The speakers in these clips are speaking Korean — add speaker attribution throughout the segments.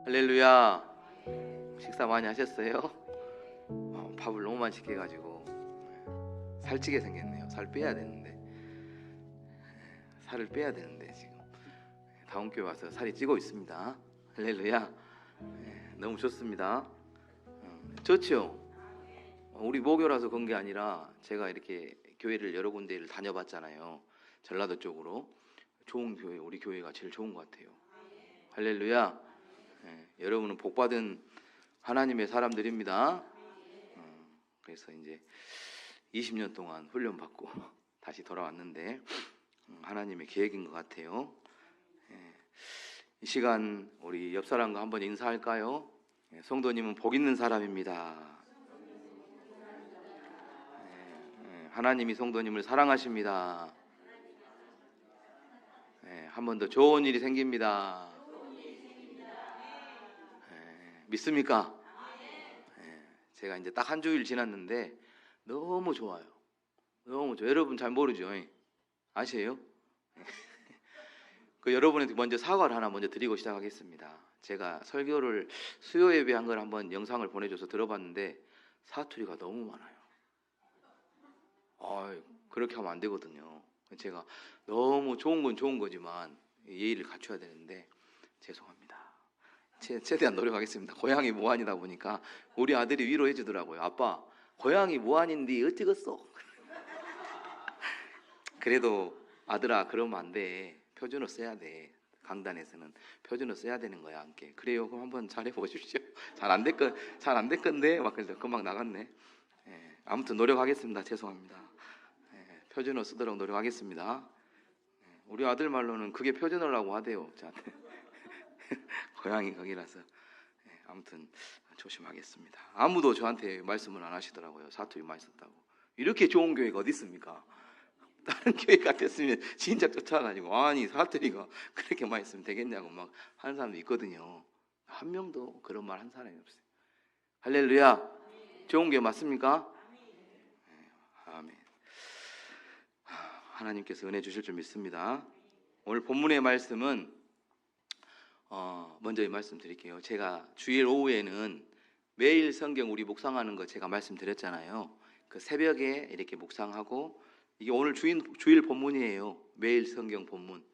Speaker 1: 할렐루야. 식사 많이 하셨어요? 밥을 너무 많이 시켜가지고 살찌게 생겼네요. 살 빼야 되는데 살을 빼야 되는데 지금 다음 교회 와서 살이 찌고 있습니다. 할렐루야. 너무 좋습니다. 좋죠? 우리 모교라서 그런 게 아니라 제가 이렇게 교회를 여러 군데를 다녀봤잖아요. 전라도 쪽으로. 좋은 교회, 우리 교회가 제일 좋은 것 같아요. 할렐루야. 여러분은 복받은 하나님의 사람들입니다. 그래서 이제 20년 동안 훈련받고 다시 돌아왔는데 하나님의 계획인 것 같아요. 이 시간 우리 옆 사람과 한번 인사할까요? 성도님은 복 있는 사람입니다. 하나님이 성도님을 사랑하십니다. 한 번 더 좋은 일이 생깁니다. 믿습니까? 제가 이제 딱 한 주일 지났는데 너무 좋아요. 너무 좋아요. 여러분 잘 모르죠? 아세요? 그 여러분한테 먼저 사과를 하나 먼저 드리고 시작하겠습니다. 제가 설교를 수요 예배한 걸 한번 영상을 보내줘서 들어봤는데 사투리가 너무 많아요. 그렇게 하면 안 되거든요. 제가 너무 좋은 건 좋은 거지만 예의를 갖춰야 되는데 죄송합니다. 최대한 노력하겠습니다. 고향이 모안이다 보니까 우리 아들이 위로해 주더라고요. 아빠, 고향이 모안인데 어찌겠어? 그래도 아들아, 그러면 안 돼. 표준어 써야 돼. 강단에서는 표준어 써야 되는 거야. 함께. 그래요. 그럼 한번 잘해 보십시오. 잘 안 될 건데 막 그래서 금방 나갔네. 아무튼 노력하겠습니다. 죄송합니다. 표준어 쓰도록 노력하겠습니다. 우리 아들 말로는 그게 표준어라고 하대요. 저한테. 고향이 거기라서. 아무튼 조심하겠습니다. 아무도 저한테 말씀을 안 하시더라고요. 사투리 많이 썼다고. 이렇게 좋은 교회가 어디 있습니까? 다른 교회 같았으면 진작 쫓아가지고 아니 사투리가 그렇게 많이 쓰면 되겠냐고 막 하는 사람도 있거든요. 한 명도 그런 말 한 사람이 없어요. 할렐루야. 좋은 교회 맞습니까? 아멘. 하나님께서 은혜 주실 줄 믿습니다. 오늘 본문의 말씀은 먼저 이 말씀 드릴게요. 제가 주일 오후에는 매일 성경 우리 묵상하는 거 제가 말씀드렸잖아요. 그 새벽에 이렇게 묵상하고 이게 오늘 주일 본문이에요. 매일 성경 본문.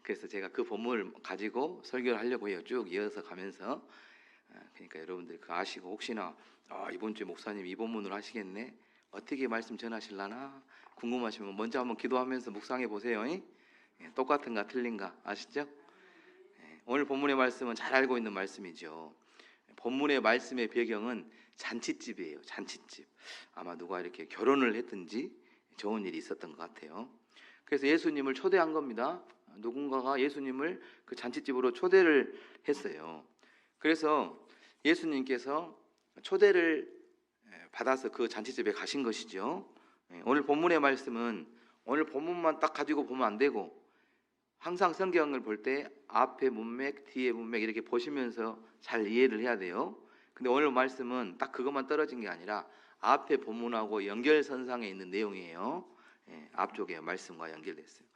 Speaker 1: 그래서 제가 그 본문을 가지고 설교를 하려고 해요. 쭉 이어서 가면서. 그러니까 여러분들 그거 아시고 혹시나 이번 주에 목사님 이 본문으로 하시겠네. 어떻게 말씀 전하실라나 궁금하시면 먼저 한번 기도하면서 묵상해 보세요. 똑같은가 틀린가 아시죠? 오늘 본문의 말씀은 잘 알고 있는 말씀이죠. 본문의 말씀의 배경은 잔치집이에요. 잔치집. 아마 누가 이렇게 결혼을 했든지 좋은 일이 있었던 것 같아요. 그래서 예수님을 초대한 겁니다. 누군가가 예수님을 그 잔치집으로 초대를 했어요. 그래서 예수님께서 초대를 받아서 그 잔치집에 가신 것이죠. 오늘 본문의 말씀은 오늘 본문만 딱 가지고 보면 안 되고 항상 성경을 볼 때 앞에 문맥, 뒤에 문맥 이렇게 보시면서 잘 이해를 해야 돼요. 근데 오늘 말씀은 딱 그것만 떨어진 게 아니라 앞에 본문하고 연결선상에 있는 내용이에요. 앞쪽에 말씀과 연결됐어요.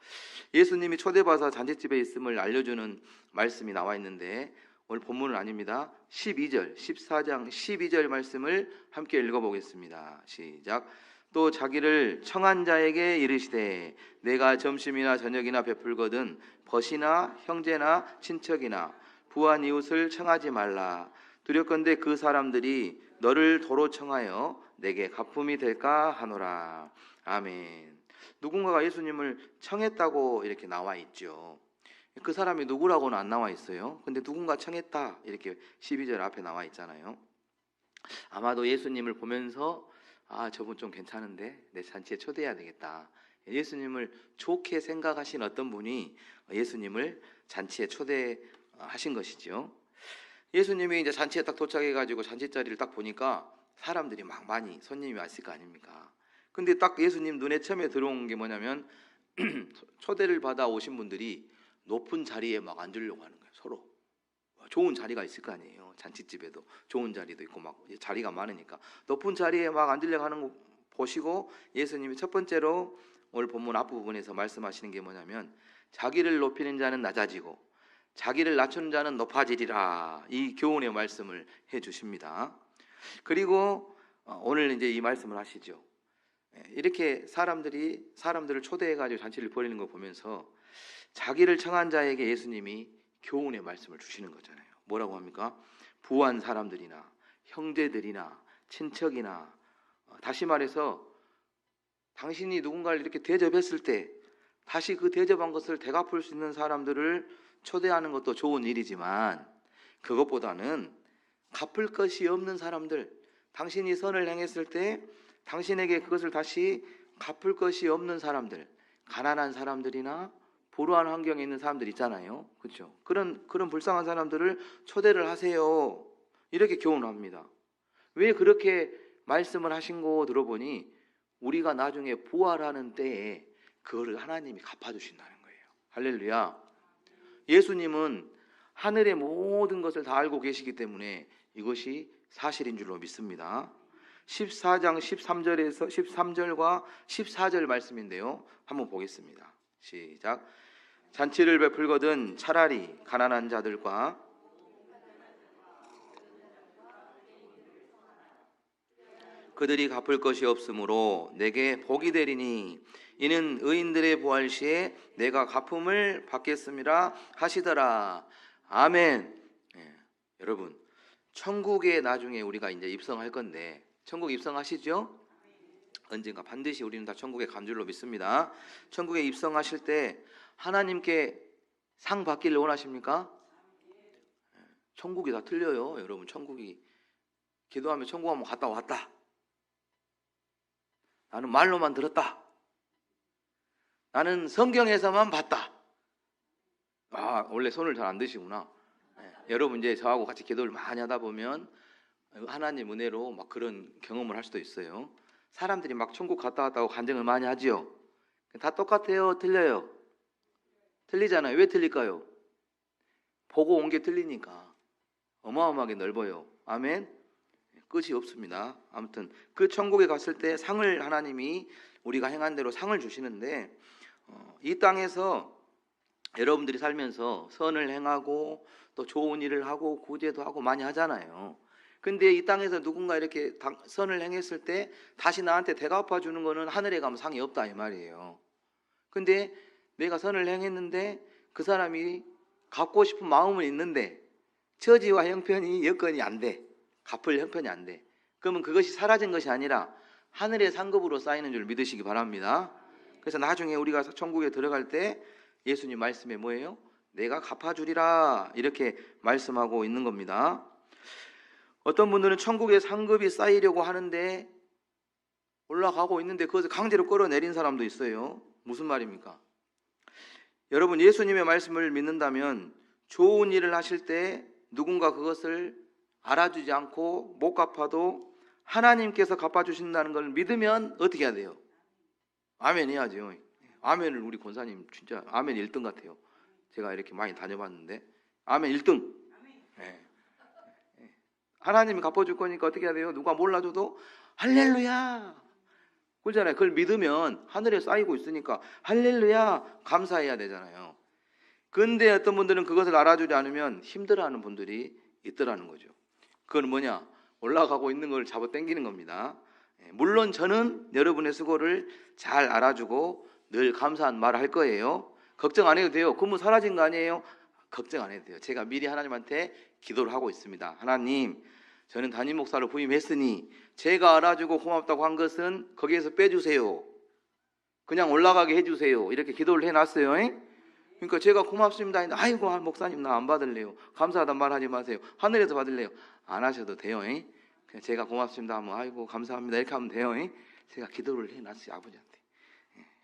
Speaker 1: 예수님이 초대받아서 잔치집에 있음을 알려주는 말씀이 나와 있는데 오늘 본문은 아닙니다. 12절, 14장 12절 말씀을 함께 읽어보겠습니다. 시작. 또 자기를 청한 자에게 이르시되 내가 점심이나 저녁이나 베풀거든 벗이나 형제나 친척이나 부한 이웃을 청하지 말라. 두렵건대 그 사람들이 너를 도로 청하여 내게 가품이 될까 하노라. 아멘. 누군가가 예수님을 청했다고 이렇게 나와 있죠. 그 사람이 누구라고는 안 나와 있어요. 근데 누군가 청했다 이렇게 12절 앞에 나와 있잖아요. 아마도 예수님을 보면서 저분 좀 괜찮은데 내 잔치에 초대해야 되겠다. 예수님을 좋게 생각하신 어떤 분이 예수님을 잔치에 초대하신 것이죠. 예수님이 이제 잔치에 딱 도착해가지고 잔치 자리를 딱 보니까 사람들이 막 많이 손님이 왔을 거 아닙니까? 근데 딱 예수님 눈에 처음에 들어온 게 뭐냐면 초대를 받아 오신 분들이 높은 자리에 막 앉으려고 하는 거예요. 서로 좋은 자리가 있을 거 아니에요. 잔치집에도 좋은 자리도 있고 막 자리가 많으니까 높은 자리에 막 앉으려고 하는 거 보시고 예수님이 첫 번째로 오늘 본문 앞부분에서 말씀하시는 게 뭐냐면 자기를 높이는 자는 낮아지고 자기를 낮추는 자는 높아지리라. 이 교훈의 말씀을 해주십니다. 그리고 오늘 이제 이 말씀을 하시죠. 이렇게 사람들을 초대해가지고 잔치를 벌이는 거 보면서 자기를 청한 자에게 예수님이 교훈의 말씀을 주시는 거잖아요. 뭐라고 합니까? 부한 사람들이나 형제들이나 친척이나, 다시 말해서 당신이 누군가를 이렇게 대접했을 때 다시 그 대접한 것을 되갚을 수 있는 사람들을 초대하는 것도 좋은 일이지만, 그것보다는 갚을 것이 없는 사람들, 당신이 선을 행했을 때 당신에게 그것을 다시 갚을 것이 없는 사람들, 가난한 사람들이나 불우한 환경에 있는 사람들 있잖아요. 그렇죠? 그런 불쌍한 사람들을 초대를 하세요. 이렇게 교훈을 합니다. 왜 그렇게 말씀을 하신 거 들어보니 우리가 나중에 부활하는 때에 그거를 하나님이 갚아주신다는 거예요. 할렐루야. 예수님은 하늘의 모든 것을 다 알고 계시기 때문에 이것이 사실인 줄로 믿습니다. 14장 13절과 14절 말씀인데요, 한번 보겠습니다. 시작. 잔치를 베풀거든 차라리 가난한 자들과 그들이 갚을 것이 없으므로 내게 복이 되리니 이는 의인들의 부활 시에 내가 갚음을 받겠음이라 하시더라. 아멘. 여러분, 천국에 나중에 우리가 이제 입성할 건데, 천국 입성하시죠? 언젠가 반드시 우리는 다 천국에 간 줄로 믿습니다. 천국에 입성하실 때 하나님께 상 받기를 원하십니까? 천국이 다 틀려요. 여러분, 천국이 기도하면 천국 한번 갔다 왔다. 나는 말로만 들었다. 나는 성경에서만 봤다. 원래 손을 잘 안 드시구나. 여러분 이제 저하고 같이 기도를 많이 하다 보면 하나님 은혜로 막 그런 경험을 할 수도 있어요. 사람들이 막 천국 갔다 왔다고 간증을 많이 하지요. 다 똑같아요? 틀려요? 틀리잖아요. 왜 틀릴까요? 보고 온 게 틀리니까. 어마어마하게 넓어요. 아멘. 끝이 없습니다. 아무튼 그 천국에 갔을 때 상을 하나님이 우리가 행한 대로 상을 주시는데, 이 땅에서 여러분들이 살면서 선을 행하고 또 좋은 일을 하고 구제도 하고 많이 하잖아요. 근데 이 땅에서 누군가 이렇게 선을 행했을 때 다시 나한테 대갚아 주는 거는 하늘에 가면 상이 없다 이 말이에요. 근데 내가 선을 행했는데 그 사람이 갚고 싶은 마음은 있는데 처지와 형편이 여건이 안 돼. 갚을 형편이 안 돼. 그러면 그것이 사라진 것이 아니라 하늘의 상급으로 쌓이는 줄 믿으시기 바랍니다. 그래서 나중에 우리가 천국에 들어갈 때 예수님 말씀에 뭐예요? 내가 갚아주리라, 이렇게 말씀하고 있는 겁니다. 어떤 분들은 천국의 상급이 쌓이려고 하는데 올라가고 있는데 그것을 강제로 끌어내린 사람도 있어요. 무슨 말입니까? 여러분, 예수님의 말씀을 믿는다면 좋은 일을 하실 때 누군가 그것을 알아주지 않고 못 갚아도 하나님께서 갚아주신다는 걸 믿으면 어떻게 해야 돼요? 아멘 해야죠. 아멘을 우리 권사님 진짜 아멘 1등 같아요. 제가 이렇게 많이 다녀봤는데 아멘 1등. 하나님이 갚아줄 거니까 어떻게 해야 돼요? 누가 몰라줘도 할렐루야 그러잖아요. 그걸 믿으면 하늘에 쌓이고 있으니까 할렐루야 감사해야 되잖아요. 근데 어떤 분들은 그것을 알아주지 않으면 힘들어하는 분들이 있더라는 거죠. 그건 뭐냐? 올라가고 있는 걸 잡아 당기는 겁니다. 물론 저는 여러분의 수고를 잘 알아주고 늘 감사한 말을 할 거예요. 걱정 안 해도 돼요. 그러면 사라진 거 아니에요? 걱정 안 해도 돼요. 제가 미리 하나님한테 기도를 하고 있습니다. 하나님, 저는 담임 목사로 부임했으니 제가 알아주고 고맙다고 한 것은 거기에서 빼주세요. 그냥 올라가게 해주세요. 이렇게 기도를 해놨어요. 그러니까 제가 고맙습니다 했는데 아이고 목사님 나 안 받을래요. 감사하단 말 하지 마세요. 하늘에서 받을래요. 안 하셔도 돼요. 그냥 제가 고맙습니다 하면 아이고 감사합니다 이렇게 하면 돼요. 제가 기도를 해놨어요. 아버지한테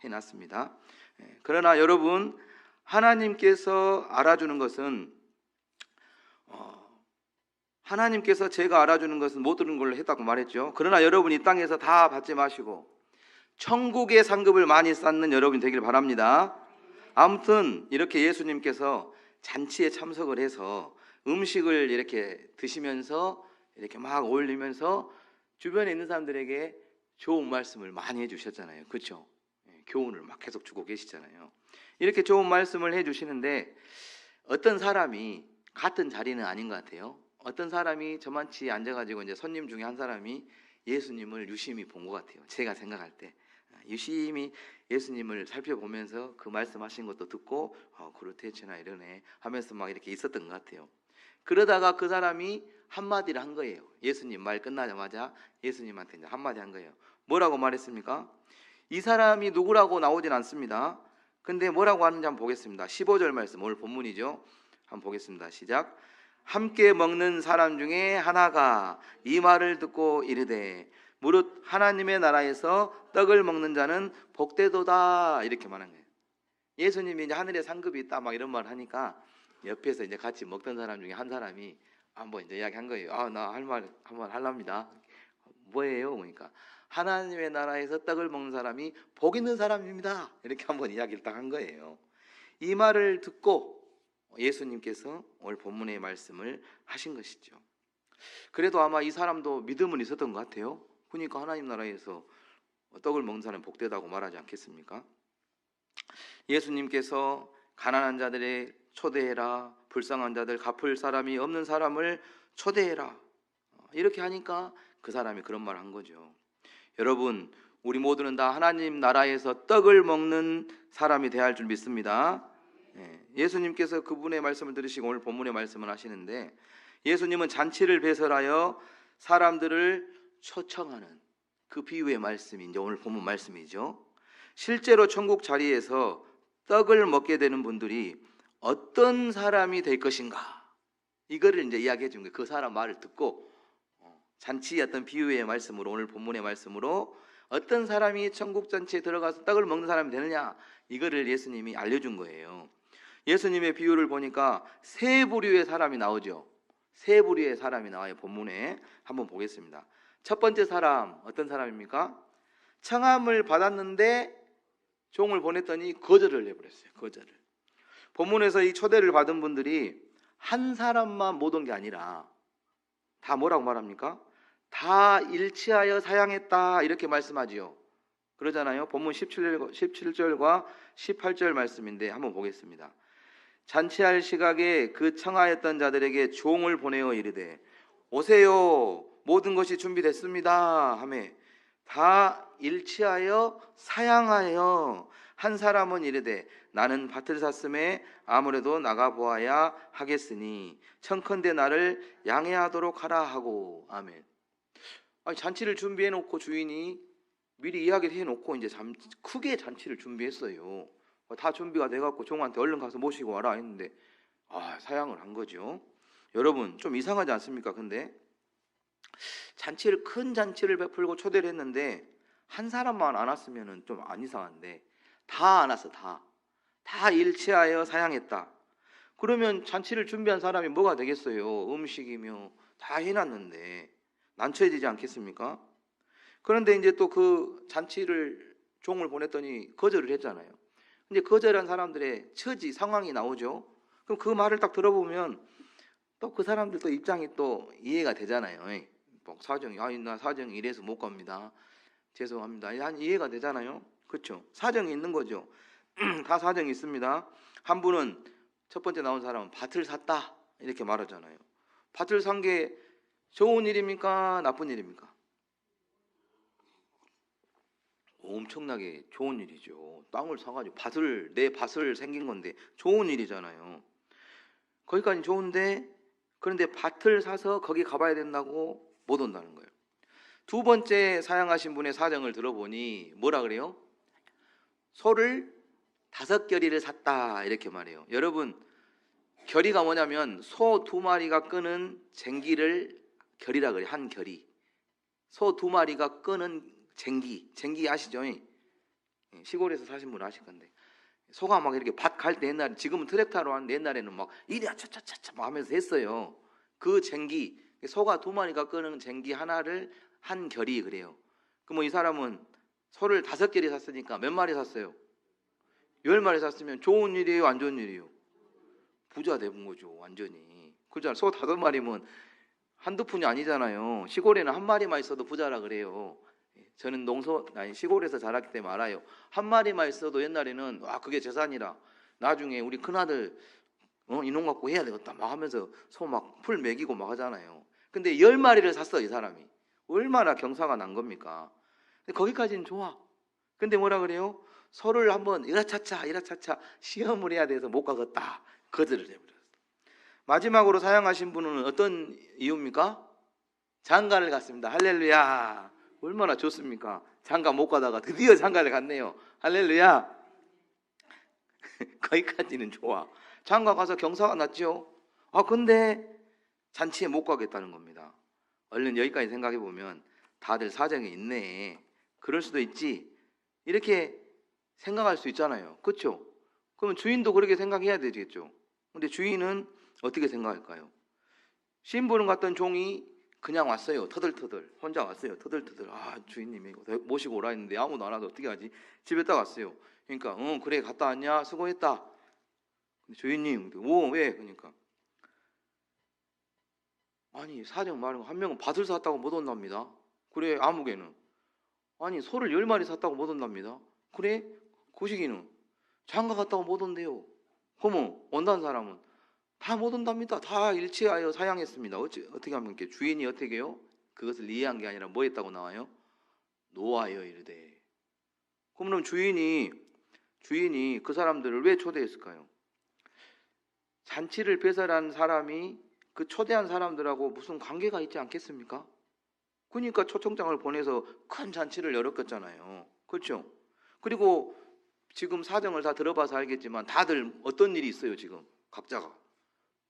Speaker 1: 해놨습니다. 그러나 여러분, 하나님께서 알아주는 것은 하나님께서 제가 알아주는 것은 못 들은 걸로 했다고 말했죠. 그러나 여러분 이 땅에서 다 받지 마시고 천국의 상급을 많이 쌓는 여러분이 되길 바랍니다. 아무튼 이렇게 예수님께서 잔치에 참석을 해서 음식을 이렇게 드시면서 이렇게 막 어울리면서 주변에 있는 사람들에게 좋은 말씀을 많이 해주셨잖아요. 그렇죠? 교훈을 막 계속 주고 계시잖아요. 이렇게 좋은 말씀을 해주시는데 어떤 사람이 같은 자리는 아닌 것 같아요. 어떤 사람이 저만치 앉아가지고 이제 손님 중에 한 사람이 예수님을 유심히 본 것 같아요. 제가 생각할 때 유심히 예수님을 살펴보면서 그 말씀하신 것도 듣고 그렇대치나 이러네 하면서 막 이렇게 있었던 것 같아요. 그러다가 그 사람이 한마디를 한 거예요. 예수님 말 끝나자마자 예수님한테 이제 한마디 한 거예요. 뭐라고 말했습니까? 이 사람이 누구라고 나오진 않습니다. 근데 뭐라고 하는지 한번 보겠습니다. 15절 말씀, 오늘 본문이죠. 한번 보겠습니다. 시작. 함께 먹는 사람 중에 하나가 이 말을 듣고 이르되 무릇 하나님의 나라에서 떡을 먹는 자는 복되도다, 이렇게 말한 거예요. 예수님이 이제 하늘에 상급이 있다 막 이런 말 하니까 옆에서 이제 같이 먹던 사람 중에 한 사람이 한번 이제 이야기한 거예요. 나 할 말 한번 할랍니다. 뭐예요? 그러니까 하나님의 나라에서 떡을 먹는 사람이 복 있는 사람입니다. 이렇게 한번 이야기를 딱 한 거예요. 이 말을 듣고 예수님께서 오늘 본문의 말씀을 하신 것이죠. 그래도 아마 이 사람도 믿음은 있었던 것 같아요. 그러니까 하나님 나라에서 떡을 먹는 사람이 복되다고 말하지 않겠습니까? 예수님께서 가난한 자들의 초대해라, 불쌍한 자들, 갚을 사람이 없는 사람을 초대해라, 이렇게 하니까 그 사람이 그런 말을 한 거죠. 여러분, 우리 모두는 다 하나님 나라에서 떡을 먹는 사람이 되어야 할 줄 믿습니다. 예수님께서 그분의 말씀을 들으시고 오늘 본문의 말씀을 하시는데, 예수님은 잔치를 배설하여 사람들을 초청하는 그 비유의 말씀이 이제 오늘 본문 말씀이죠. 실제로 천국 자리에서 떡을 먹게 되는 분들이 어떤 사람이 될 것인가, 이거를 이제 이야기해 준 거예요. 그 사람 말을 듣고 잔치의 어떤 비유의 말씀으로, 오늘 본문의 말씀으로 어떤 사람이 천국 잔치에 들어가서 떡을 먹는 사람이 되느냐, 이거를 예수님이 알려준 거예요. 예수님의 비유를 보니까 세 부류의 사람이 나오죠. 세 부류의 사람이 나와요. 본문에 한번 보겠습니다. 첫 번째 사람 어떤 사람입니까? 청함을 받았는데 종을 보냈더니 거절을 해버렸어요. 거절을. 본문에서 이 초대를 받은 분들이 한 사람만 못 온 게 아니라 다 뭐라고 말합니까? 다 일치하여 사양했다, 이렇게 말씀하지요. 그러잖아요. 본문 17절과 18절 말씀인데 한번 보겠습니다. 잔치할 시각에 그 청하였던 자들에게 종을 보내어 이르되 오세요, 모든 것이 준비됐습니다 하매 다 일치하여 사양하여 한 사람은 이르되 나는 밭을 샀음에 아무래도 나가 보아야 하겠으니 청컨대 나를 양해하도록 하라 하고. 아멘. 잔치를 준비해 놓고 주인이 미리 이야기를 해 놓고 이제 크게 잔치를 준비했어요. 다 준비가 돼 갖고 종한테 얼른 가서 모시고 와라 했는데 사양을 한 거죠. 여러분, 좀 이상하지 않습니까? 근데 큰 잔치를 베풀고 초대를 했는데 한 사람만 안 왔으면 좀 안 이상한데 다 안 왔어. 다 일치하여 사양했다. 그러면 잔치를 준비한 사람이 뭐가 되겠어요? 음식이며 다 해놨는데 난처해지지 않겠습니까? 그런데 이제 또 그 잔치를 종을 보냈더니 거절을 했잖아요. 근데 거절한 사람들의 처지 상황이 나오죠. 그럼 그 말을 딱 들어보면 또 그 사람들 또 입장이 또 이해가 되잖아요. 사정이 나 사정이 이래서 못 갑니다. 죄송합니다. 이해가 되잖아요. 그렇죠? 사정이 있는 거죠. 다 사정이 있습니다. 한 분은 첫 번째 나온 사람은 밭을 샀다 이렇게 말하잖아요. 밭을 산 게 좋은 일입니까? 나쁜 일입니까? 엄청나게 좋은 일이죠. 땅을 사가지고 내 밭을 생긴 건데 좋은 일이잖아요. 거기까지 좋은데, 그런데 밭을 사서 거기 가봐야 된다고 못 온다는 거예요. 두 번째 사양하신 분의 사정을 들어보니 뭐라 그래요? 소를 5겨리를 샀다 이렇게 말해요. 여러분, 겨리가 뭐냐면 소 2마리가 끄는 쟁기를 겨리라 그래요. 한 겨리. 소 2마리가 끄는 쟁기 아시죠? 시골에서 사신 분 아실 건데 소가 막 이렇게 밭 갈 때 옛날에, 지금은 트랙터로 하는데 옛날에는 막 이리야 차차차차 막 하면서 했어요. 그 쟁기, 소가 2마리가 끄는 쟁기 하나를 한 겨리 그래요. 그럼 이 사람은 소를 5겨리 샀으니까 몇 마리 샀어요? 10마리 샀으면 좋은 일이에요, 안 좋은 일이에요? 부자 된 거죠, 완전히. 그죠? 소 5마리면 한두 푼이 아니잖아요. 시골에는 한 마리만 있어도 부자라 그래요. 저는 시골에서 자랐기 때문에 알아요. 한 마리만 있어도 옛날에는 그게 재산이라. 나중에 우리 큰아들 이놈 갖고 해야 되겠다 막 하면서 소 막 풀 먹이고 막 하잖아요. 근데 10마리를 샀어 이 사람이. 얼마나 경사가 난 겁니까? 근데 거기까지는 좋아. 근데 뭐라 그래요? 소를 한번 이라차차 시험을 해야 돼서 못 가겠다. 거절을 해버렸어. 마지막으로 사양하신 분은 어떤 이유입니까? 장가를 갔습니다. 할렐루야. 얼마나 좋습니까? 장가 못 가다가 드디어 장가를 갔네요. 할렐루야. 거기까지는 좋아. 장가 가서 경사가 났죠. 근데 잔치에 못 가겠다는 겁니다. 얼른 여기까지 생각해 보면 다들 사정이 있네. 그럴 수도 있지. 이렇게 생각할 수 있잖아요. 그렇죠? 그러면 주인도 그렇게 생각해야 되겠죠. 근데 주인은 어떻게 생각할까요? 심부름 갔던 종이 그냥 왔어요. 터덜터덜 혼자 왔어요. 터덜터덜. 주인님이 모시고 오라 했는데 아무도 안 와서 어떻게 하지? 집에 딱 왔어요. 그러니까 그래 갔다 왔냐? 수고했다. 근데 주인님 왜? 그러니까 아니 사정 말은 한 명은 밭을 샀다고 못 온답니다. 그래 아무개는 아니 소를 10마리 샀다고 못 온답니다. 그래 고식이는 장가 갔다고 못 온대요. 그러면 온다는 사람은 다 못 온답니다. 다 일치하여 사양했습니다. 어떻게 하면 이렇게 주인이 어떻게 해요? 그것을 이해한 게 아니라 뭐 했다고 나와요? 노하여 이르되. 그럼 주인이 그 사람들을 왜 초대했을까요? 잔치를 배설한 사람이 그 초대한 사람들하고 무슨 관계가 있지 않겠습니까? 그러니까 초청장을 보내서 큰 잔치를 열었겠잖아요. 그렇죠? 그리고 지금 사정을 다 들어봐서 알겠지만 다들 어떤 일이 있어요 지금 각자가.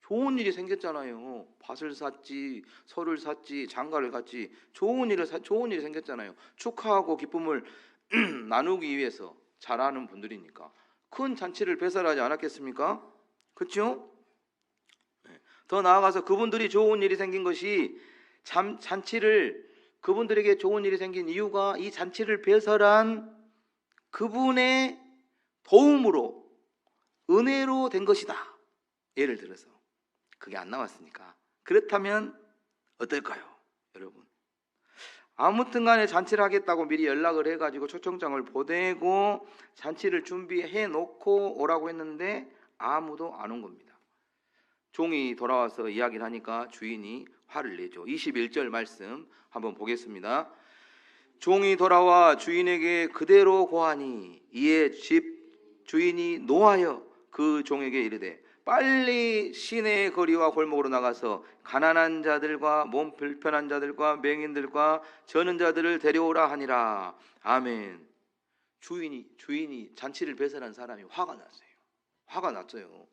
Speaker 1: 좋은 일이 생겼잖아요. 밭을 샀지, 소를 샀지, 장가를 갔지. 좋은 일이 생겼잖아요. 축하하고 기쁨을 나누기 위해서 잘하는 분들이니까 큰 잔치를 배설하지 않았겠습니까? 그렇죠? 더 나아가서 그분들이 좋은 일이 생긴 것이 그분들에게 좋은 일이 생긴 이유가 이 잔치를 배설한 그분의 도움으로 은혜로 된 것이다. 예를 들어서 그게 안 나왔으니까. 그렇다면 어떨까요? 여러분 아무튼 간에 잔치를 하겠다고 미리 연락을 해가지고 초청장을 보내고 잔치를 준비해 놓고 오라고 했는데 아무도 안 온 겁니다. 종이 돌아와서 이야기를 하니까 주인이 화를 내죠. 21절 말씀 한번 보겠습니다. 종이 돌아와 주인에게 그대로 고하니 이에 집 주인이 노하여 그 종에게 이르되 빨리 시내의 거리와 골목으로 나가서 가난한 자들과 몸 불편한 자들과 맹인들과 저는 자들을 데려오라 하니라. 아멘. 주인이 잔치를 배설한 사람이 화가 났어요.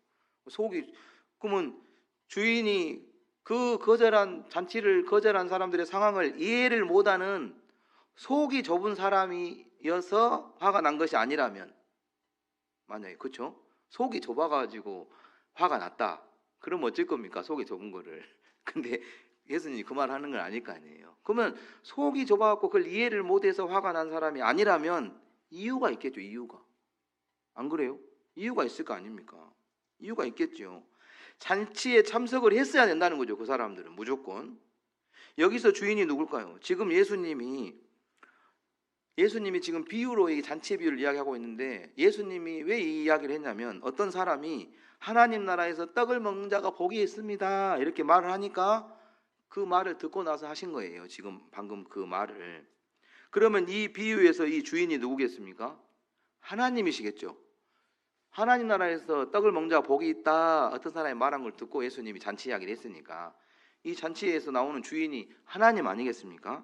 Speaker 1: 속이 그러면 주인이 그 잔치를 거절한 사람들의 상황을 이해를 못하는 속이 좁은 사람이어서 화가 난 것이 아니라면, 만약에 그렇죠? 속이 좁아가지고 화가 났다. 그럼 어쩔 겁니까? 속이 좁은 거를. 근데 예수님이 그 말 하는 건 아닐 거 아니에요. 그러면 속이 좁아갖고 그걸 이해를 못해서 화가 난 사람이 아니라면 이유가 있겠죠. 이유가. 안 그래요? 이유가 있을 거 아닙니까? 이유가 있겠죠. 잔치에 참석을 했어야 된다는 거죠. 그 사람들은 무조건. 여기서 주인이 누굴까요? 지금 예수님이 지금 비유로 이 잔치의 비유를 이야기하고 있는데, 예수님이 왜 이 이야기를 했냐면 어떤 사람이 하나님 나라에서 떡을 먹는 자가 복이 있습니다 이렇게 말을 하니까 그 말을 듣고 나서 하신 거예요. 지금 방금 그 말을. 그러면 이 비유에서 이 주인이 누구겠습니까? 하나님이시겠죠. 하나님 나라에서 떡을 먹는 자가 복이 있다 어떤 사람이 말한 걸 듣고 예수님이 잔치 이야기를 했으니까 이 잔치에서 나오는 주인이 하나님 아니겠습니까?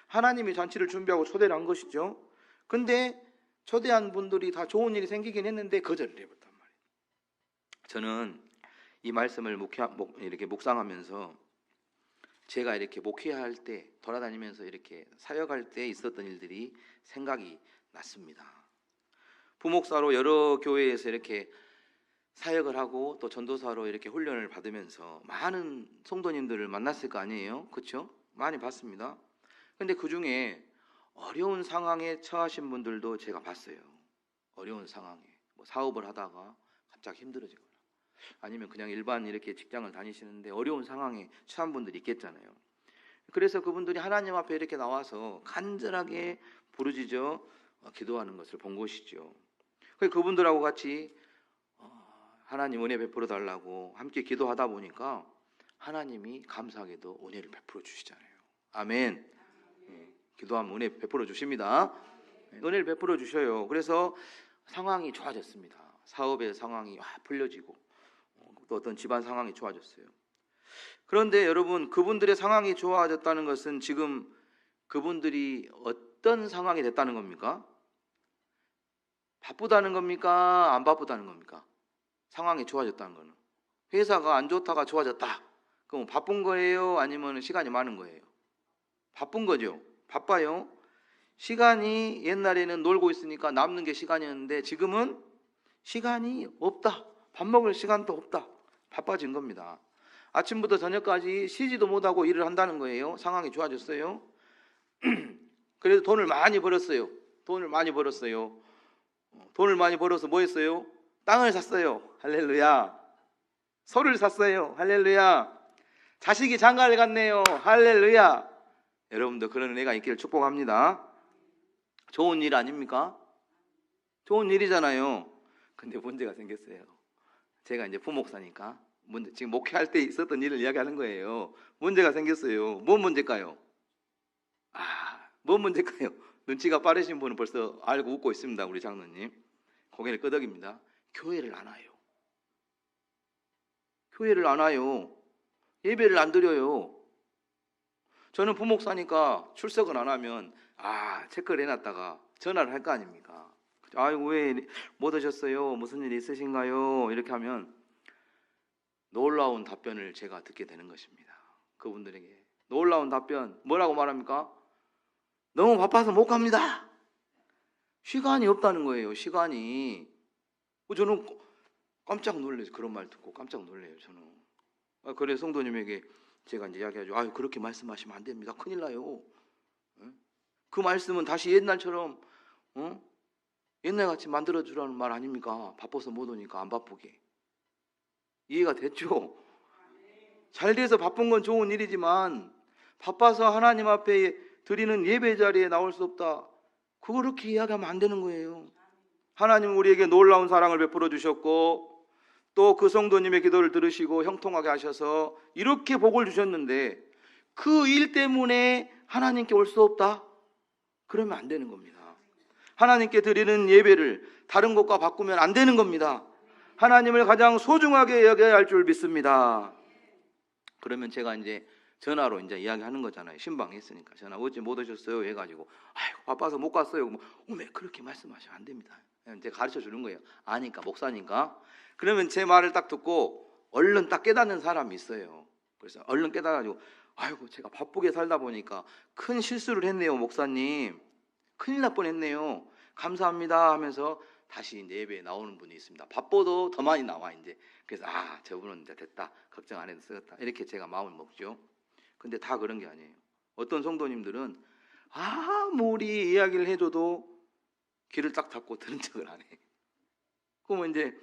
Speaker 1: 하나님이 잔치를 준비하고 초대를 한 것이죠. 근데 초대한 분들이 다 좋은 일이 생기긴 했는데 거절을 해버렸단 말이에요. 저는 이 말씀을 이렇게 묵상하면서 제가 이렇게 목회할 때 돌아다니면서 이렇게 사역할 때 있었던 일들이 생각이 났습니다. 부목사로 여러 교회에서 이렇게 사역을 하고 또 전도사로 이렇게 훈련을 받으면서 많은 성도님들을 만났을 거 아니에요. 그렇죠? 많이 봤습니다. 근데 그 중에 어려운 상황에 처하신 분들도 제가 봤어요. 어려운 상황에 뭐 사업을 하다가 갑자기 힘들어지거나 아니면 그냥 일반 이렇게 직장을 다니시는데 어려운 상황에 처한 분들이 있겠잖아요. 그래서 그분들이 하나님 앞에 이렇게 나와서 간절하게 부르짖어 기도하는 것을 본 것이죠. 그분들하고 같이 하나님 은혜 베풀어 달라고 함께 기도하다 보니까 하나님이 감사하게도 은혜를 베풀어 주시잖아요. 아멘. 기도하면 은혜 베풀어 주십니다. 은혜를 베풀어 주셔요. 그래서 상황이 좋아졌습니다. 사업의 상황이 풀려지고 또 어떤 집안 상황이 좋아졌어요. 그런데 여러분, 그분들의 상황이 좋아졌다는 것은 지금 그분들이 어떤 상황이 됐다는 겁니까? 바쁘다는 겁니까? 안 바쁘다는 겁니까? 상황이 좋아졌다는 거는. 회사가 안 좋다가 좋아졌다. 그럼 바쁜 거예요? 아니면 시간이 많은 거예요? 바쁜 거죠. 바빠요. 시간이 옛날에는 놀고 있으니까 남는 게 시간이었는데 지금은 시간이 없다. 밥 먹을 시간도 없다. 바빠진 겁니다. 아침부터 저녁까지 쉬지도 못하고 일을 한다는 거예요. 상황이 좋아졌어요. 그래도 돈을 많이 벌었어요. 돈을 많이 벌었어요. 돈을 많이 벌어서 뭐 했어요? 땅을 샀어요. 할렐루야. 소를 샀어요. 할렐루야. 자식이 장가를 갔네요. 할렐루야. 여러분도 그런 은혜가 있기를 축복합니다. 좋은 일 아닙니까? 좋은 일이잖아요. 근데 문제가 생겼어요. 제가 이제 부목사니까 지금 목회할 때 있었던 일을 이야기하는 거예요. 문제가 생겼어요. 뭔 문제일까요? 뭔 문제일까요? 눈치가 빠르신 분은 벌써 알고 웃고 있습니다. 우리 장로님 고개를 끄덕입니다. 교회를 안 와요. 교회를 안 와요. 예배를 안 드려요. 저는 부목사니까 출석을 안 하면 체크를 해놨다가 전화를 할 거 아닙니까? 아이고 왜 못 오셨어요? 무슨 일 있으신가요? 이렇게 하면 놀라운 답변을 제가 듣게 되는 것입니다. 그분들에게 놀라운 답변 뭐라고 말합니까? 너무 바빠서 못 갑니다. 시간이 없다는 거예요. 시간이. 저는 깜짝 놀라서 그런 말 듣고 깜짝 놀래요. 저는. 그래 성도님에게 제가 이제 이야기하죠. 그렇게 말씀하시면 안 됩니다. 큰일 나요. 그 말씀은 다시 옛날처럼 옛날같이 만들어주라는 말 아닙니까? 바빠서 못 오니까 안 바쁘게. 이해가 됐죠? 잘 돼서 바쁜 건 좋은 일이지만 바빠서 하나님 앞에 드리는 예배 자리에 나올 수 없다. 그렇게 이야기하면 안 되는 거예요. 하나님은 우리에게 놀라운 사랑을 베풀어 주셨고 또 그 성도님의 기도를 들으시고 형통하게 하셔서 이렇게 복을 주셨는데 그 일 때문에 하나님께 올 수 없다? 그러면 안 되는 겁니다. 하나님께 드리는 예배를 다른 것과 바꾸면 안 되는 겁니다. 하나님을 가장 소중하게 여겨야 할 줄 믿습니다. 그러면 제가 이제 전화로 이제 이야기하는 거잖아요. 신방했으니까 전화 어제 못 오셨어요 해가지고 바빠서 못 갔어요. 그렇게 말씀하시면 안 됩니다. 제가 가르쳐 주는 거예요. 아니까 목사니까. 그러면 제 말을 딱 듣고 얼른 딱 깨닫는 사람이 있어요. 그래서 얼른 깨닫가지고 제가 바쁘게 살다 보니까 큰 실수를 했네요 목사님. 큰일 날 뻔했네요. 감사합니다 하면서 다시 이제 예배에 나오는 분이 있습니다. 바빠도 더 많이 나와 이제. 그래서 저분은 이제 됐다. 걱정 안 해도 쓰겠다. 이렇게 제가 마음을 먹죠. 근데 다 그런 게 아니에요. 어떤 성도님들은 아무리 이야기를 해줘도 귀를 딱 닫고 들은 척을 안 해. 그러면 이제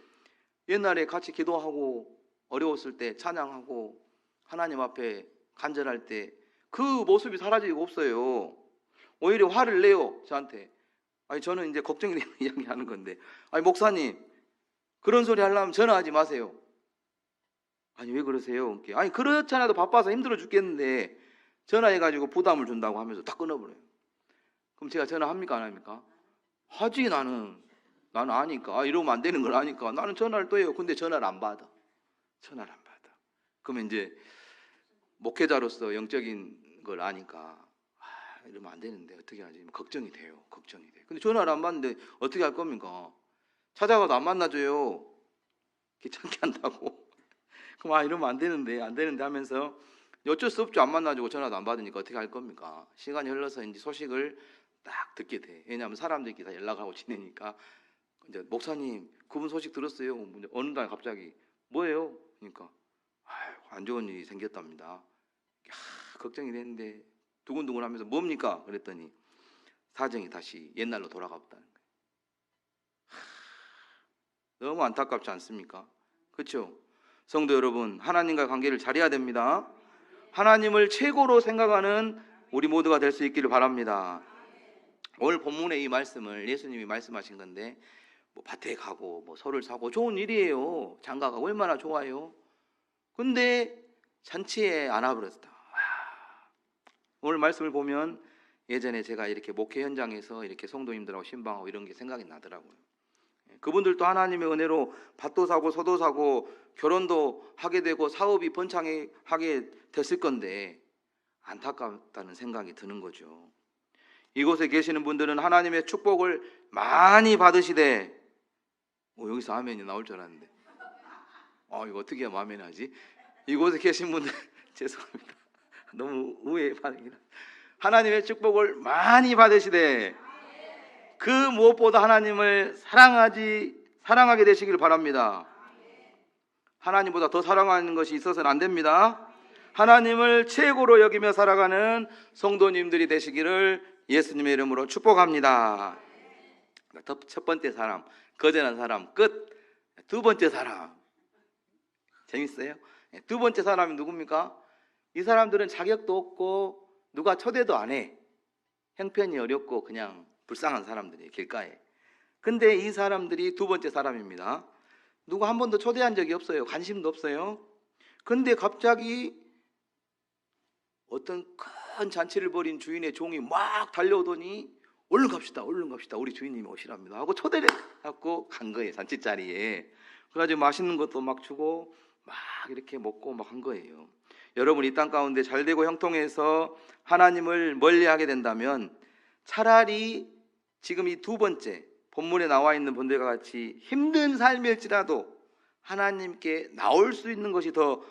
Speaker 1: 옛날에 같이 기도하고 어려웠을 때 찬양하고 하나님 앞에 간절할 때 그 모습이 사라지고 없어요. 오히려 화를 내요 저한테. 저는 이제 걱정이 되는 이야기하는 건데 목사님 그런 소리 하려면 전화하지 마세요. 왜 그러세요? 그렇잖아도 바빠서 힘들어 죽겠는데 전화해가지고 부담을 준다고 하면서 딱 끊어버려요. 그럼 제가 전화합니까 안 합니까? 하지. 나는 아니까. 이러면 안 되는 걸 아니까 나는 전화를 또 해요. 근데 전화를 안 받아. 그러면 이제 목회자로서 영적인 걸 아니까 이러면 안 되는데 어떻게 하지? 걱정이 돼요. 근데 전화를 안 받는데 어떻게 할 겁니까? 찾아가도 안 만나줘요. 귀찮게 한다고. 그럼 이러면 안 되는데 하면서 어쩔 수 없죠. 안 만나주고 전화도 안 받으니까 어떻게 할 겁니까? 시간이 흘러서 이제 소식을 딱 듣게 돼. 왜냐하면 사람들끼리 다 연락하고 지내니까. 이제 목사님 그분 소식 들었어요. 어느 날 갑자기 뭐예요? 그러니까 안 좋은 일이 생겼답니다. 걱정이 됐는데 두근두근 하면서 뭡니까? 그랬더니 사정이 다시 옛날로 돌아갔다는 거예요. 너무 안타깝지 않습니까? 그렇죠? 성도 여러분, 하나님과 관계를 잘해야 됩니다. 하나님을 최고로 생각하는 우리 모두가 될 수 있기를 바랍니다. 오늘 본문의 이 말씀을 예수님이 말씀하신 건데 뭐 밭에 가고 뭐 소를 사고 좋은 일이에요. 장가가 얼마나 좋아요. 근데 잔치에 안 와버렸다. 오늘 말씀을 보면 예전에 제가 이렇게 목회 현장에서 이렇게 성도님들하고 신방하고 이런 게 생각이 나더라고요. 그분들도 하나님의 은혜로 밭도 사고 소도 사고 결혼도 하게 되고 사업이 번창하게 됐을 건데 안타깝다는 생각이 드는 거죠. 이곳에 계시는 분들은 하나님의 축복을 많이 받으시되 여기서 아멘이 나올 줄 알았는데 이거 어떻게 하면 아멘 하지? 이곳에 계신 분들 죄송합니다. 너무 우회의 반응이라. 하나님의 축복을 많이 받으시되 그 무엇보다 하나님을 사랑하게 되시길 바랍니다. 하나님보다 더 사랑하는 것이 있어서는 안 됩니다. 하나님을 최고로 여기며 살아가는 성도님들이 되시기를 예수님의 이름으로 축복합니다. 첫 번째 사람, 거절한 사람 끝. 두 번째 사람 재밌어요? 두 번째 사람이 누굽니까? 이 사람들은 자격도 없고 누가 초대도 안 해. 형편이 어렵고 그냥 불쌍한 사람들이에요, 길가에. 근데 이 사람들이 두 번째 사람입니다. 누가 한 번도 초대한 적이 없어요. 관심도 없어요. 근데 갑자기 어떤 큰 잔치를 벌인 주인의 종이 막 달려오더니 얼른 갑시다 우리 주인님이 오시랍니다 하고 초대를 해갖고 간 거예요. 잔치 자리에. 그래가지고 맛있는 것도 막 주고 막 이렇게 먹고 막 한 거예요. 여러분, 이 땅 가운데 잘되고 형통해서 하나님을 멀리하게 된다면 차라리 지금 이 두 번째 본문에 나와 있는 분들과 같이 힘든 삶일지라도 하나님께 나올 수 있는 것이 더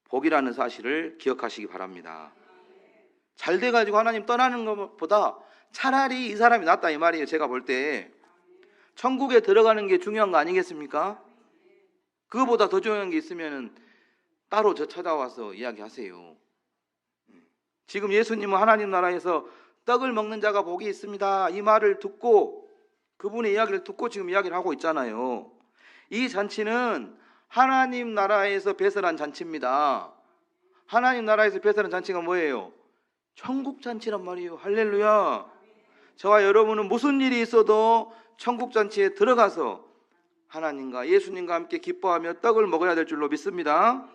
Speaker 1: 복이라는 사실을 기억하시기 바랍니다. 잘 돼가지고 하나님 떠나는 것보다 차라리 이 사람이 낫다 이 말이에요. 제가 볼 때 천국에 들어가는 게 중요한 거 아니겠습니까? 그거보다 더 중요한 게 있으면 따로 저 찾아와서 이야기하세요. 지금 예수님은 하나님 나라에서 떡을 먹는 자가 복이 있습니다 이 말을 듣고 그분의 이야기를 듣고 지금 이야기를 하고 있잖아요. 이 잔치는 하나님 나라에서 배설한 잔치입니다. 하나님 나라에서 배설한 잔치가 뭐예요? 천국 잔치란 말이에요. 할렐루야. 저와 여러분은 무슨 일이 있어도 천국 잔치에 들어가서 하나님과 예수님과 함께 기뻐하며 떡을 먹어야 될 줄로 믿습니다.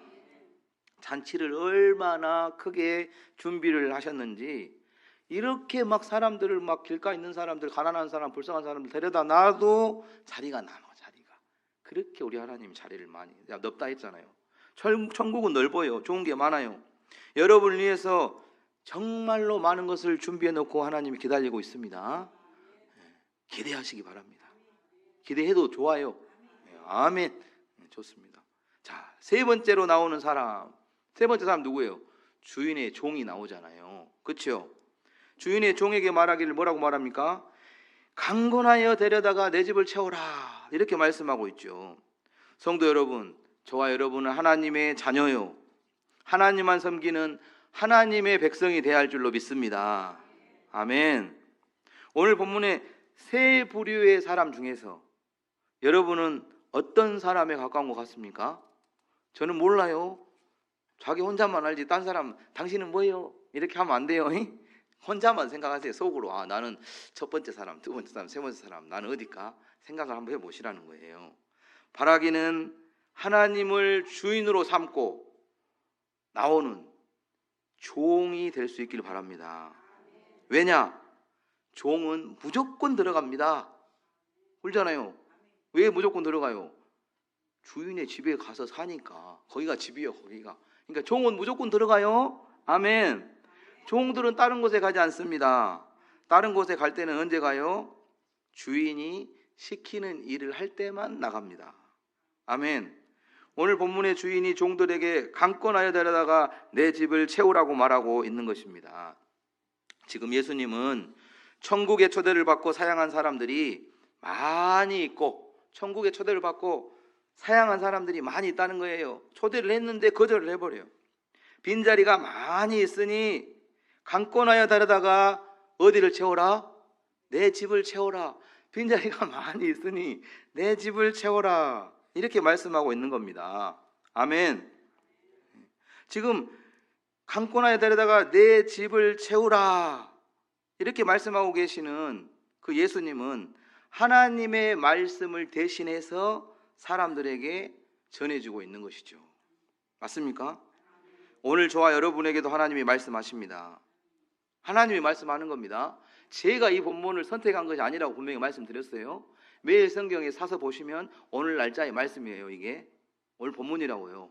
Speaker 1: 잔치를 얼마나 크게 준비를 하셨는지 이렇게 막 사람들을 막 길가에 있는 사람들, 가난한 사람, 불쌍한 사람들 데려다 놔도 자리가 남아. 자리가 그렇게 우리 하나님이 자리를 많이 넓다 했잖아요. 천국은 넓어요. 좋은 게 많아요. 여러분을 위해서 정말로 많은 것을 준비해 놓고 하나님이 기다리고 있습니다. 기대하시기 바랍니다. 기대해도 좋아요. 아멘. 좋습니다. 자, 세 번째로 나오는 사람. 세 번째 사람 누구예요? 주인의 종이 나오잖아요. 그렇죠? 주인의 종에게 말하기를 뭐라고 말합니까? 강권하여 데려다가 내 집을 채워라 이렇게 말씀하고 있죠. 성도 여러분, 저와 여러분은 하나님의 자녀요, 하나님만 섬기는 하나님의 백성이 되어야 할 줄로 믿습니다. 아멘. 오늘 본문의 세 부류의 사람 중에서 여러분은 어떤 사람에 가까운 것 같습니까? 저는 몰라요. 자기 혼자만 알지 딴 사람 당신은 뭐예요? 이렇게 하면 안 돼요. 혼자만 생각하세요. 속으로 나는 첫 번째 사람, 두 번째 사람, 세 번째 사람 나는 어디까? 생각을 한번 해보시라는 거예요. 바라기는 하나님을 주인으로 삼고 나오는 종이 될 수 있기를 바랍니다. 왜냐? 종은 무조건 들어갑니다. 그러잖아요. 왜 무조건 들어가요? 주인의 집에 가서 사니까. 거기가 집이에요. 거기가. 그러니까 종은 무조건 들어가요. 아멘. 종들은 다른 곳에 가지 않습니다. 다른 곳에 갈 때는 언제 가요? 주인이 시키는 일을 할 때만 나갑니다. 아멘. 오늘 본문의 주인이 종들에게 강권하여 데려다가 내 집을 채우라고 말하고 있는 것입니다. 지금 예수님은 천국의 초대를 받고 사양한 사람들이 많이 있고, 천국의 초대를 받고 사양한 사람들이 많이 있다는 거예요. 초대를 했는데 거절을 해버려요. 빈자리가 많이 있으니 강권하여 데려다가 어디를 채워라? 내 집을 채워라. 빈자리가 많이 있으니 내 집을 채워라. 이렇게 말씀하고 있는 겁니다. 아멘. 지금 강권하여 데려다가 내 집을 채우라 이렇게 말씀하고 계시는 그 예수님은 하나님의 말씀을 대신해서 사람들에게 전해주고 있는 것이죠. 맞습니까? 오늘 저와 여러분에게도 하나님이 말씀하십니다. 하나님이 말씀하는 겁니다. 제가 이 본문을 선택한 것이 아니라고 분명히 말씀드렸어요. 매일 성경에 사서 보시면 오늘 날짜의 말씀이에요. 이게 오늘 본문이라고요.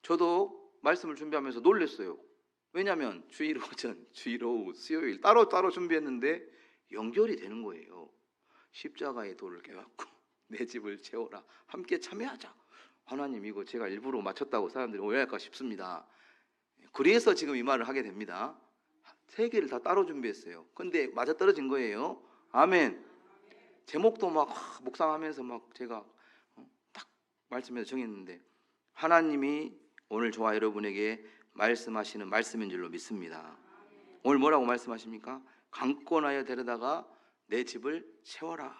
Speaker 1: 저도 말씀을 준비하면서 놀랐어요. 왜냐하면 주일 오전, 주일 오후, 수요일 따로따로 준비했는데 연결이 되는 거예요. 십자가의 도를 깨닫고 내 집을 채워라, 함께 참여하자. 하나님, 이거 제가 일부러 맞췄다고 사람들이 오해할까 싶습니다. 그래서 지금 이 말을 하게 됩니다. 세 개를 다 따로 준비했어요. 근데 맞아떨어진 거예요. 아멘. 제목도 막 묵상하면서 막 제가 딱 말씀해서 정했는데 하나님이 오늘 저와 여러분에게 말씀하시는 말씀인 줄로 믿습니다. 오늘 뭐라고 말씀하십니까? 강권하여 데려다가 내 집을 채워라.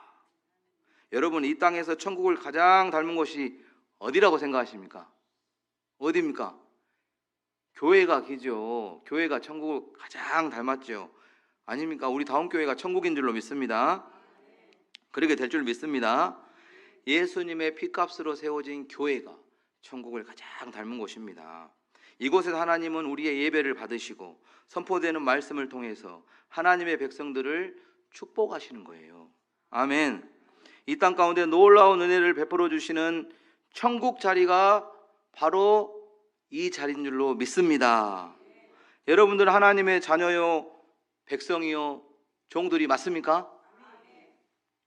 Speaker 1: 여러분, 이 땅에서 천국을 가장 닮은 곳이 어디라고 생각하십니까? 어디입니까? 교회가 기죠. 교회가 천국을 가장 닮았죠. 아닙니까? 우리 다운교회가 천국인 줄로 믿습니다. 그렇게 될 줄 믿습니다. 예수님의 피값으로 세워진 교회가 천국을 가장 닮은 곳입니다. 이곳에서 하나님은 우리의 예배를 받으시고 선포되는 말씀을 통해서 하나님의 백성들을 축복하시는 거예요. 아멘. 이 땅 가운데 놀라운 은혜를 베풀어 주시는 천국 자리가 바로 이 자리인 줄로 믿습니다. 여러분들 하나님의 자녀요, 백성이요, 종들이 맞습니까?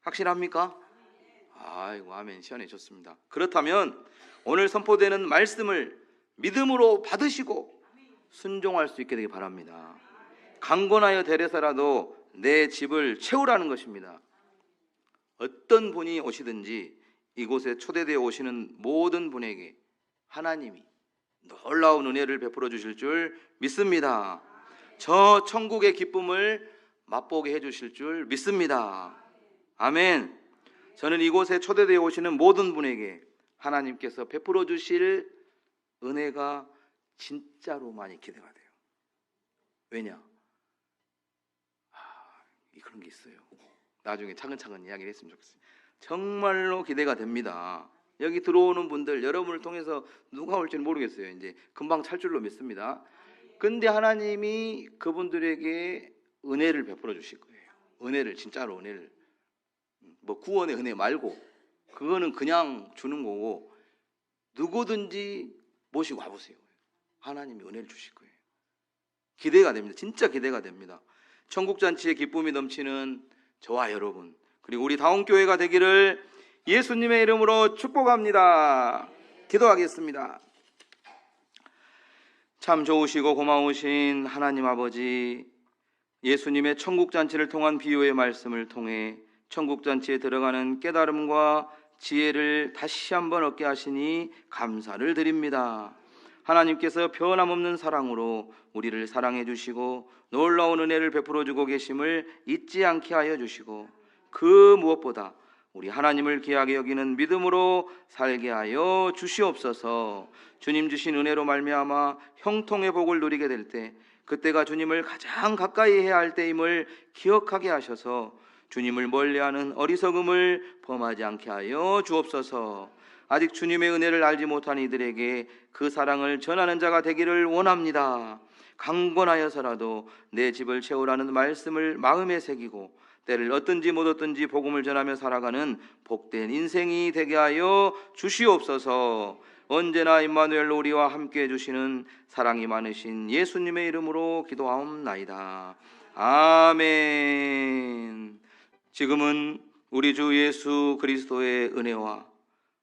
Speaker 1: 확실합니까? 아이고, 아멘. 시원해 좋습니다. 그렇다면 오늘 선포되는 말씀을 믿음으로 받으시고 순종할 수 있게 되기 바랍니다. 강권하여 데려서라도 내 집을 채우라는 것입니다. 어떤 분이 오시든지 이곳에 초대되어 오시는 모든 분에게 하나님이 놀라운 은혜를 베풀어 주실 줄 믿습니다. 저 천국의 기쁨을 맛보게 해주실 줄 믿습니다. 아멘. 저는 이곳에 초대되어 오시는 모든 분에게 하나님께서 베풀어 주실 은혜가 진짜로 많이 기대가 돼요. 왜냐? 그런 게 있어요. 나중에 차근차근 이야기를 했으면 좋겠어요. 정말로 기대가 됩니다. 여기 들어오는 분들, 여러분을 통해서 누가 올지는 모르겠어요. 이제 금방 찰 줄로 믿습니다. 근데 하나님이 그분들에게 은혜를 베풀어 주실 거예요. 은혜를, 진짜로 은혜를. 뭐 구원의 은혜 말고 그거는 그냥 주는 거고, 누구든지 모시고 와보세요. 하나님이 은혜를 주실 거예요. 기대가 됩니다. 진짜 기대가 됩니다. 천국잔치의 기쁨이 넘치는 저와 여러분, 그리고 우리 다운교회가 되기를 예수님의 이름으로 축복합니다. 기도하겠습니다. 참 좋으시고 고마우신 하나님 아버지, 예수님의 천국잔치를 통한 비유의 말씀을 통해 천국잔치에 들어가는 깨달음과 지혜를 다시 한번 얻게 하시니 감사를 드립니다. 하나님께서 변함없는 사랑으로 우리를 사랑해 주시고 놀라운 은혜를 베풀어 주고 계심을 잊지 않게 하여 주시고, 그 무엇보다 우리 하나님을 귀하게 여기는 믿음으로 살게 하여 주시옵소서. 주님 주신 은혜로 말미암아 형통의 복을 누리게 될 때, 그때가 주님을 가장 가까이 해야 할 때임을 기억하게 하셔서 주님을 멀리하는 어리석음을 범하지 않게 하여 주옵소서. 아직 주님의 은혜를 알지 못한 이들에게 그 사랑을 전하는 자가 되기를 원합니다. 강권하여서라도 내 집을 채우라는 말씀을 마음에 새기고 때를 얻든지 못 얻든지 복음을 전하며 살아가는 복된 인생이 되게 하여 주시옵소서. 언제나 임마누엘로 우리와 함께 해주시는 사랑이 많으신 예수님의 이름으로 기도하옵나이다. 아멘. 지금은 우리 주 예수 그리스도의 은혜와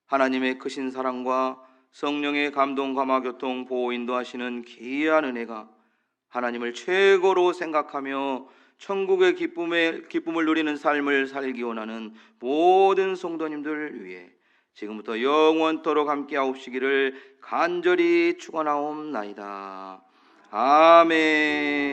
Speaker 1: 하나님의 크신 사랑과 성령의 감동, 감화, 교통, 보호, 인도하시는 귀한 은혜가 하나님을 최고로 생각하며 천국의 기쁨을 누리는 삶을 살기 원하는 모든 성도님들 위해 지금부터 영원토록 함께 하옵시기를 간절히 축원하옵나이다. 아멘.